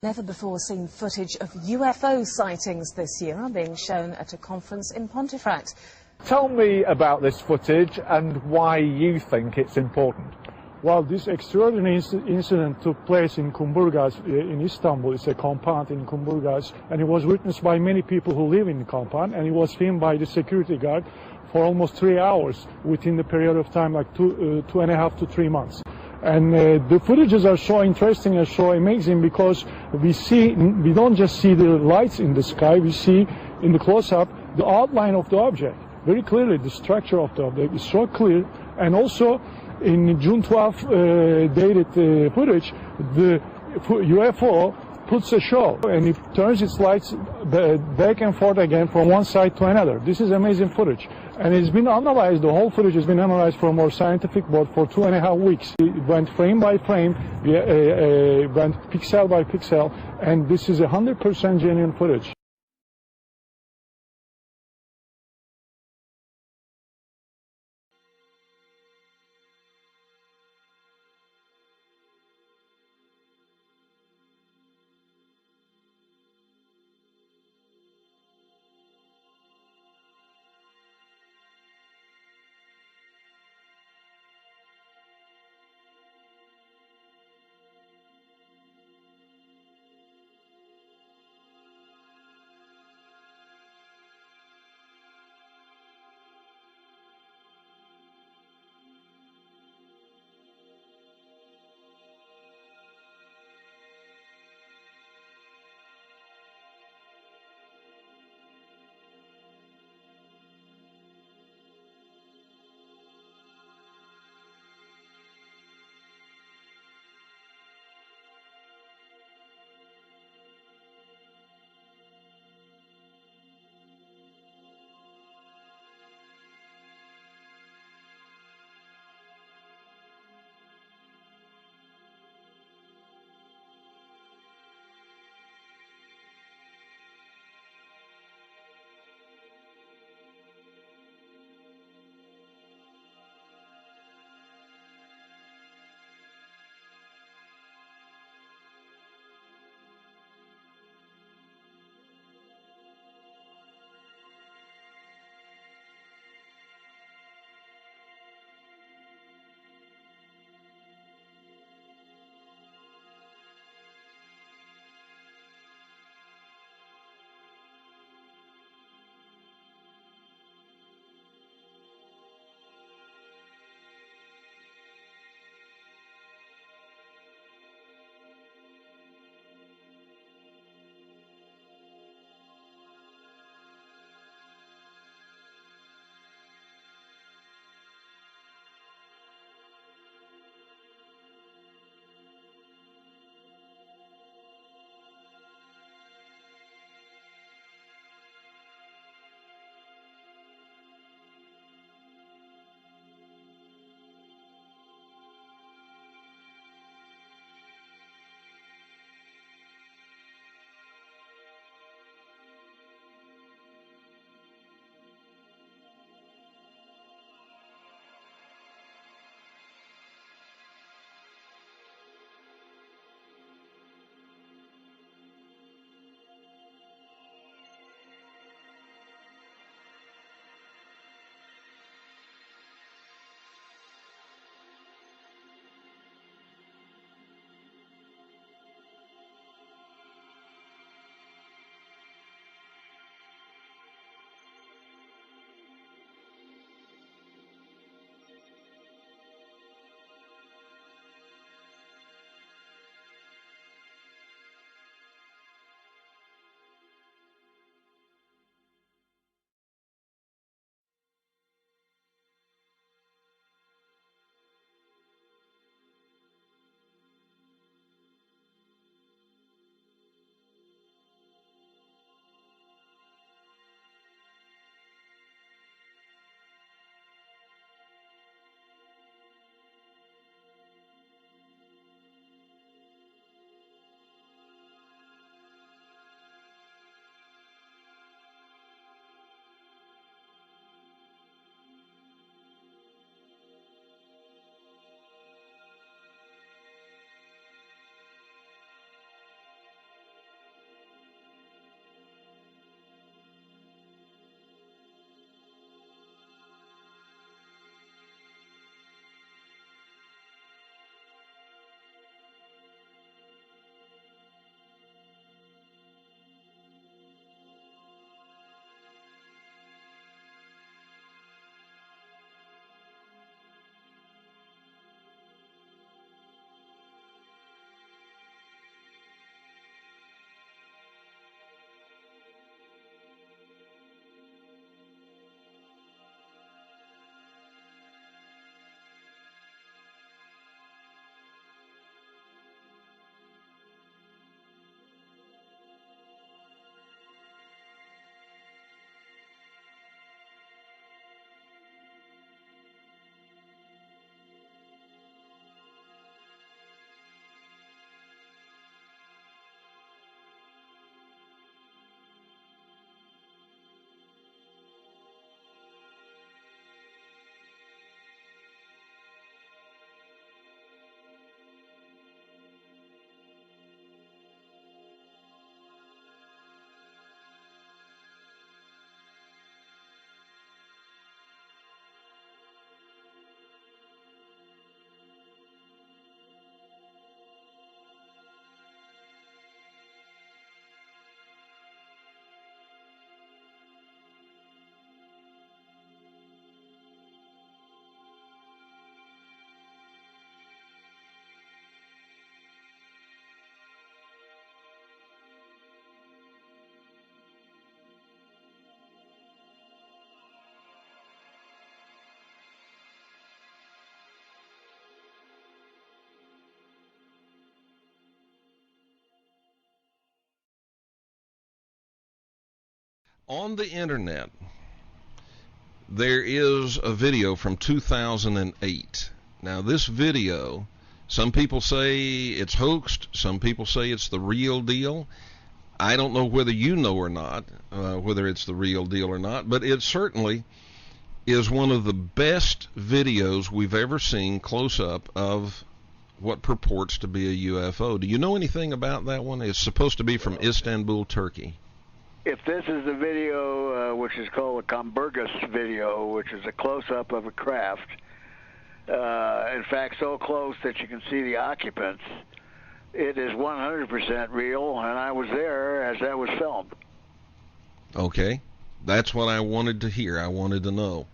Never before seen footage of UFO sightings this year are being shown at a conference in Pontefract. Tell me about this footage and why you think it's important. Well, this extraordinary incident took place in Kumburgaz in Istanbul. It's a compound in Kumburgaz, and it was witnessed by many people who live in the compound, and it was filmed by the security guard for almost 3 hours within the period of time, like 2.5 to 3 months. And the footages are so interesting and so amazing because we don't just see the lights in the sky, we see in the close-up the outline of the object. Very clearly, the structure of the object is so clear. And also, in June 12 dated footage, the UFO puts a show and it turns its lights back and forth again from one side to another. This is amazing footage. And it's been analyzed, the whole footage has been analyzed from our scientific board for 2.5 weeks. It went frame by frame, went pixel by pixel, and this is 100% genuine footage. On the internet, there is a video from 2008. Now, this video, some people say it's hoaxed, some people say it's the real deal. I don't know whether you know or not, whether it's the real deal or not, but it certainly is one of the best videos we've ever seen close up of what purports to be a UFO. Do you know anything about that one? It's supposed to be from Istanbul, Turkey. If this is the video, which is called a Komburgas video, which is a close-up of a craft, in fact, so close that you can see the occupants, it is 100% real, and I was there as that was filmed. Okay. That's what I wanted to hear. I wanted to know.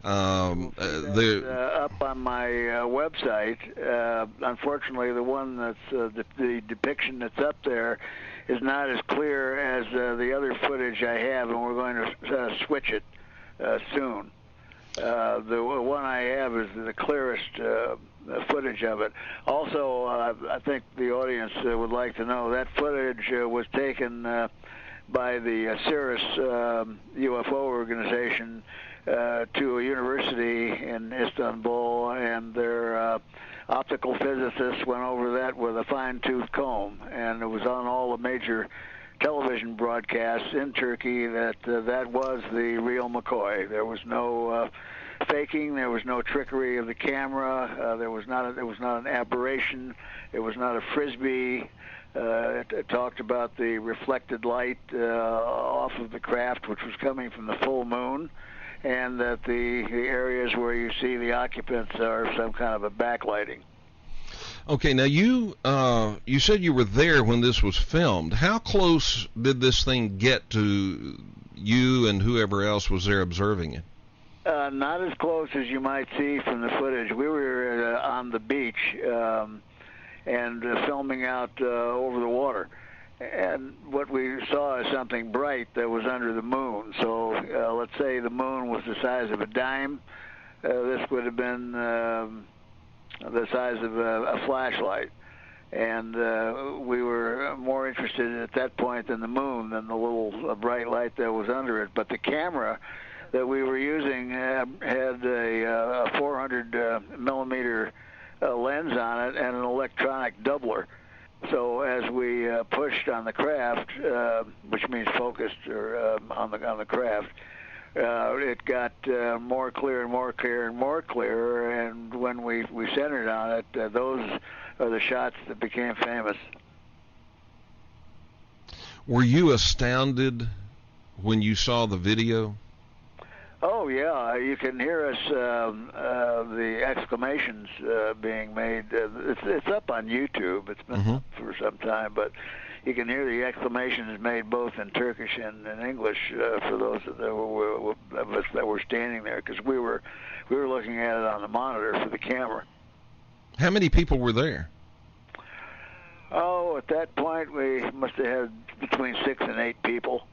Up on my website. Unfortunately, the one that's the depiction that's up there is not as clear as the other footage I have, and we're going to switch it soon. The one I have is the clearest footage of it. Also, I think the audience would like to know that footage was taken by the Cirrus UFO organization to a university in Istanbul, and their optical physicists went over that with a fine-tooth comb, and it was on all the major television broadcasts in Turkey that that was the real McCoy. There was no faking. There was no trickery of the camera. There was not an aberration. It was not a frisbee. It talked about the reflected light off of the craft, which was coming from the full moon, and that the areas where you see the occupants are some kind of a backlighting. Okay, now you said you were there when this was filmed. How close did this thing get to you and whoever else was there observing it? Not as close as you might see from the footage. We were on the beach and filming out over the water. And what we saw is something bright that was under the moon. So let's say the moon was the size of a dime. This would have been the size of a flashlight. And we were more interested at that point in the moon than the little bright light that was under it. But the camera that we were using had a 400 millimeter lens on it and an electronic doubler. So as we pushed on the craft, which means focused or on the craft, it got more clear and more clear and more clear. And when we centered on it, those are the shots that became famous. Were you astounded when you saw the video? Oh yeah, you can hear us the exclamations being made. It's up on YouTube. It's been up for some time, but you can hear the exclamations made both in Turkish and in English for those of us that were standing there, because we were looking at it on the monitor for the camera. How many people were there? Oh, at that point we must have had between 6 and 8 people.